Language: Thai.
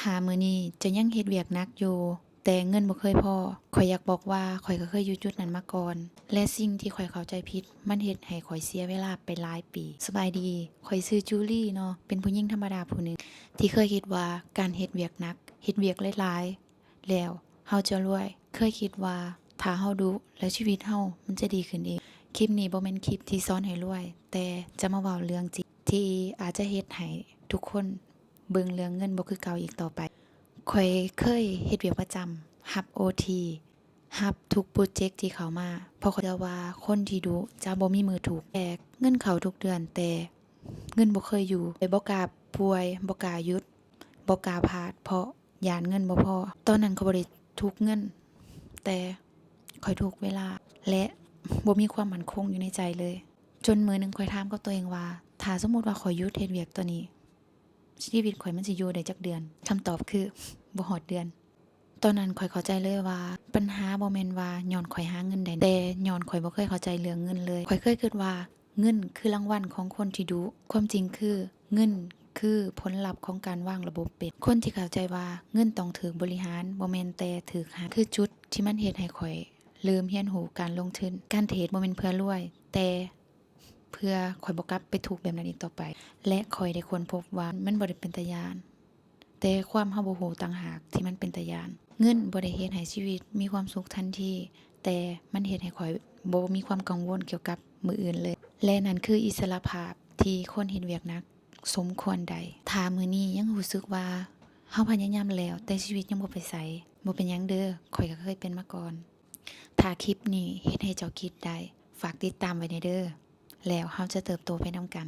ถ้ามื้อนี้จะยังเฮ็ดเวียกหนักอยู่แต่เงินบ่เคยพอข้อยอยากบอกว่าข้อยก็เคยอยู่จุดนั้นมาก่อนและสิ่งที่ข้อยเข้าใจผิดมันเฮ็ดให้ข้อยเสียเวลาไปหลายปีสบายดีข้อยชื่อจูลี่เนาะเป็นผู้หญิงธรรมดาผู้หนึ่งที่เคยคิดว่าการเฮ็ดเวียกหนักเฮ็ดเวียกหลายๆแล้วเฮาจะรวยเคยคิดว่าถ้าเฮาดุแล้วชีวิตเฮามันจะดีขึ้นเองคลิปนี้บ่แม่นคลิปที่สอนให้รวยแต่จะมาเว้าเรื่องจริงที่อาจจะเฮ็ดให้ทุกคนเบิ่งเรื่องเงินบ่คือเก่าอีกต่อไปข้อยเคยเฮ็ดเวียกประจำรับ OT รับทุกโพรเจกต์ที่เข้ามาเพราะข้อยเชื่อว่าคนที่ดุจะบ่มีมือถูกแบกเงินเข้าทุกเดือนแต่เงินบ่เคยอยู่บ่กล้าป่วยบ่กล้าหยุดบ่กล้าพลาดเพราะย้านเงินบ่พอตอนนั้นข้อยบ่ได้ทุกเงินแต่ข้อยทุกเวลาและบ่มีความมั่นคงอยู่ในใจเลยจนมื้อหนึ่งข้อยถามกับตัวเองว่าถ้าสมมุติว่าข้อยหยุดเฮ็ดเวียกตัวนี้ชีวิตข้อยมันสิอยู่ได้จักเดือนคำตอบคือบ่ฮอดเดือนตอนนั้นข้อยเข้าใจเลยว่าปัญหาบ่แม่นว่าญ้อนข้อยหาเงินได้แต่ญ้อนข้อยบ่เคยเข้าใจเรื่องเงินเลยข้อยเคยคิดว่าเงินคือรางวัลของคนที่ดุความจริงคือเงินคือผลลัพธ์ของการวางระบบเป็นคนที่เข้าใจว่าเงินต้องถูกบริหารบ่แม่นแต่ถูกหาคือจุดที่มันเฮ็ดให้ข้อยเริ่มเรียนรู้การลงทุนการเทรดบ่แม่นเพื่อรวยแต่เพื่อข้อยบ่กลับไปถูกแบบนั้นอีกต่อไปและข้อยได้ค้นพบว่ามันบ่ได้เป็นตาย้านแต่ความเฮาบ่รู้ต่างหากที่มันเป็นตาย้านเงินบ่ได้เฮ็ดให้ชีวิตมีความสุขทันทีแต่มันเฮ็ดให้ข้อยบ่มีความกังวลเกี่ยวกับมื้ออื่นเลยและนั่นคืออิสรภาพที่คนเฮ็ดเวียกหนักสมควรได้ถ้ามื้อนี้ยังรู้สึกว่าเฮาพยายามแล้วแต่ชีวิตยังบ่ไปไสบ่เป็นหยังเด้อข้อยก็เคยเป็นมาก่อนถ้าคลิปนี้เฮ็ดให้เจ้าคิดได้ฝากติดตามไว้เด้อแล้วเราจะเติบโตไปนำกัน